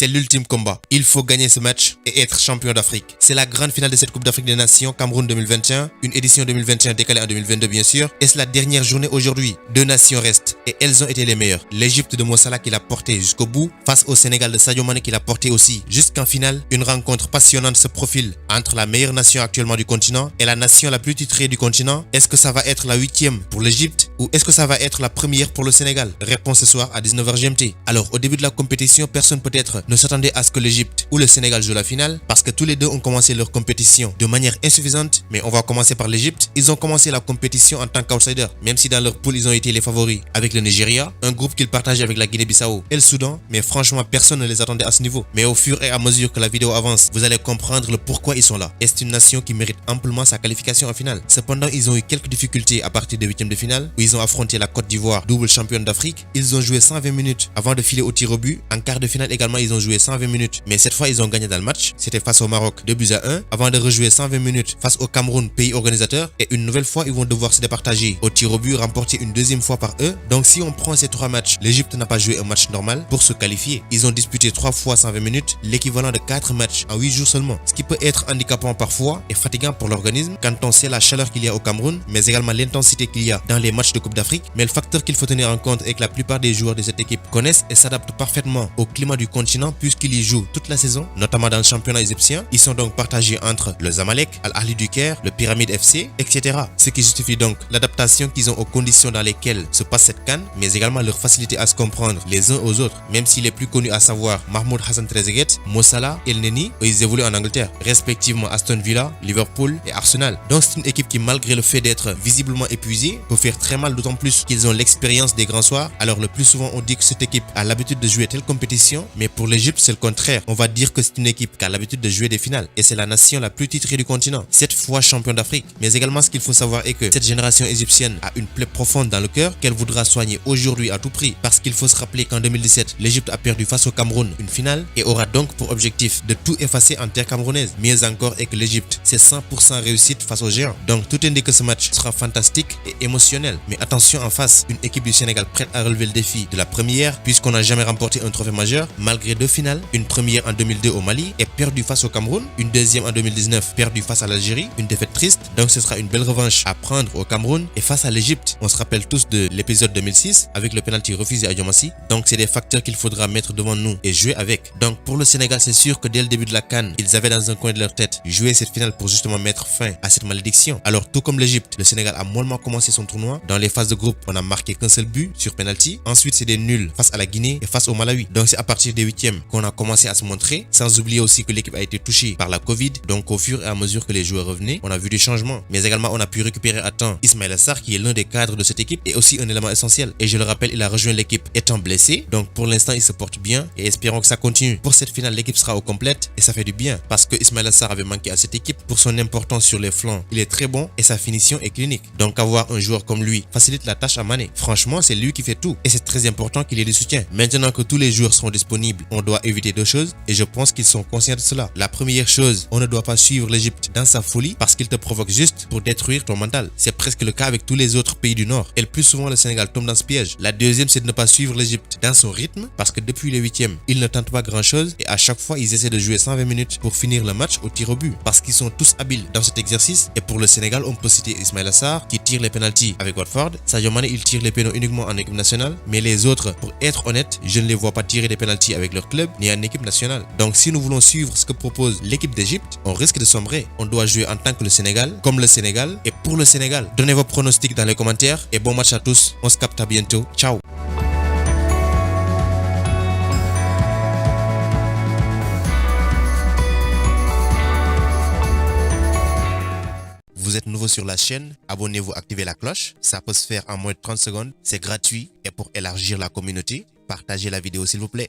C'est l'ultime combat. Il faut gagner ce match et être champion d'Afrique. C'est la grande finale de cette Coupe d'Afrique des Nations Cameroun 2021, une édition 2021 décalée en 2022 bien sûr, et c'est la dernière journée aujourd'hui. Deux nations restent et elles ont été les meilleures. L'Égypte de Mo Salah qui l'a porté jusqu'au bout, face au Sénégal de Sadio Mané qui l'a porté aussi jusqu'en finale. Une rencontre passionnante se profile entre la meilleure nation actuellement du continent et la nation la plus titrée du continent. Est-ce que ça va être la 8e pour l'Égypte ou est-ce que ça va être la première pour le Sénégal? Réponse ce soir à 19h GMT. Alors au début de la compétition, personne peut-être ne s'attendait à ce que l'Égypte ou le Sénégal jouent la finale parce que tous les deux ont commencé leur compétition de manière insuffisante. Mais on va commencer par l'Égypte. Ils ont commencé la compétition en tant qu'outsider, même si dans leur poule ils ont été les favoris avec le Nigeria, un groupe qu'ils partageaient avec la Guinée-Bissau et le Soudan. Mais franchement personne ne les attendait à ce niveau. Mais au fur et à mesure que la vidéo avance, vous allez comprendre le pourquoi ils sont là. Et c'est une nation qui mérite amplement sa qualification en finale. Cependant, ils ont eu quelques difficultés à partir des huitièmes de finale où ils ont affronté la Côte d'Ivoire, double championne d'Afrique. Ils ont joué 120 minutes avant de filer au tir au but. En quart de finale également, ils ont joué 120 minutes. Mais cette fois, ils ont gagné dans le match. C'était face au Maroc, 2-1, avant de rejouer 120 minutes face au Cameroun, pays organisateur. Et une nouvelle fois, ils vont devoir se départager au tir au but, remporté une deuxième fois par eux. Donc si on prend ces trois matchs, l'Égypte n'a pas joué un match normal pour se qualifier. Ils ont disputé 3 fois 120 minutes, l'équivalent de 4 matchs en 8 jours seulement. Ce qui peut être handicapant parfois et fatigant pour l'organisme quand on sait la chaleur qu'il y a au Cameroun, mais également l'intensité qu'il y a dans les matchs de Coupe d'Afrique. Mais le facteur qu'il faut tenir en compte est que la plupart des joueurs de cette équipe connaissent et s'adaptent parfaitement au climat du continent puisqu'ils y jouent toute la saison, notamment dans le championnat égyptien. Ils sont donc partagés entre le Zamalek, Al Ahly du Caire, le Pyramide FC, etc. Ce qui justifie donc l'adaptation qu'ils ont aux conditions dans lesquelles se passe cette CAN, mais également leur facilité à se comprendre les uns aux autres, même si les plus connus à savoir Mahmoud Hassan Trezeguet, Mo Salah et El Neni, ils évoluent en Angleterre, respectivement Aston Villa, Liverpool et Arsenal. Donc c'est une équipe qui, malgré le fait d'être visiblement épuisée, peut faire très mal, d'autant plus qu'ils ont l'expérience des grands soirs. Alors le plus souvent on dit que cette équipe a l'habitude de jouer telle compétition, mais pour l'Égypte c'est le contraire. On va dire que c'est une équipe qui a l'habitude de jouer des finales et c'est la nation la plus titrée du continent, 7 fois champion d'Afrique. Mais également ce qu'il faut savoir est que cette génération égyptienne a une plaie profonde dans le cœur qu'elle voudra soigner aujourd'hui à tout prix, parce qu'il faut se rappeler qu'en 2017 l'Égypte a perdu face au Cameroun une finale et aura donc pour objectif de tout effacer en terre camerounaise. Mieux encore est que l'Égypte c'est 100% réussite face aux géants. Donc tout indique que ce match sera fantastique et émotionnel. Mais attention, en face, une équipe du Sénégal prête à relever le défi de la première puisqu'on n'a jamais remporté un trophée majeur malgré 2 finales, une première en 2002 au Mali et perdue face au Cameroun, une deuxième en 2019 perdue face à l'Algérie, une défaite triste. Donc ce sera une belle revanche à prendre au Cameroun. Et face à l'Égypte, on se rappelle tous de l'épisode 2006 avec le penalty refusé à Diomassi. Donc c'est des facteurs qu'il faudra mettre devant nous et jouer avec. Donc pour le Sénégal, c'est sûr que dès le début de la CAN, ils avaient dans un coin de leur tête jouer cette finale pour justement mettre fin à cette malédiction. Alors tout comme l'Égypte, le Sénégal a mollement commencé son tournoi. Dans les phases de groupe, on a marqué qu'un seul but sur penalty. Ensuite c'est des nuls face à la Guinée et face au Malawi. Donc c'est à partir des huitièmes qu'on a commencé à se montrer, sans oublier aussi que l'équipe a été touchée par la Covid. Donc au fur et à mesure que les joueurs revenaient, on a vu des changements. Mais également on a pu récupérer à temps Ismaïla Sarr qui est l'un des cadres de cette équipe et aussi un élément essentiel. Et je le rappelle, il a rejoint l'équipe étant blessé. Donc pour l'instant il se porte bien et espérons que ça continue. Pour cette finale, l'équipe sera au complète et ça fait du bien parce que Ismaïla Sarr avait manqué à cette équipe pour son importance sur les flancs. Il est très bon et sa finition est clinique. Donc avoir un joueur comme lui facilite la tâche à Mané. Franchement, c'est lui qui fait tout et c'est très important qu'il ait du soutien. Maintenant que tous les joueurs seront disponibles, on doit éviter 2 choses et je pense qu'ils sont conscients de cela. La première chose, on ne doit pas suivre l'Égypte dans sa folie parce qu'il te provoque juste pour détruire ton mental. C'est presque le cas avec tous les autres pays du Nord et le plus souvent le Sénégal tombe dans ce piège. La deuxième, c'est de ne pas suivre l'Égypte dans son rythme parce que depuis les huitièmes, ils ne tentent pas grand chose et à chaque fois ils essaient de jouer 120 minutes pour finir le match au tir au but parce qu'ils sont tous habiles dans cet exercice. Et pour le Sénégal, on peut citer Ismaïla Sarr qui tire les penalties avec Watford. Sadio Mané, il tire les pénaux uniquement en équipe nationale, mais les autres, pour être honnête, je ne les vois pas tirer des penalties avec leur club ni en équipe nationale. Donc si nous voulons suivre ce que propose l'équipe d'Égypte, on risque de sombrer. On doit jouer en tant que le Sénégal, comme le Sénégal et pour le Sénégal. Donnez vos pronostics dans les commentaires et bon match à tous. On se capte à bientôt. Ciao. Vous êtes nouveau sur la chaîne, abonnez-vous, activez la cloche. Ça peut se faire en moins de 30 secondes. C'est gratuit et pour élargir la communauté, partagez la vidéo s'il vous plaît.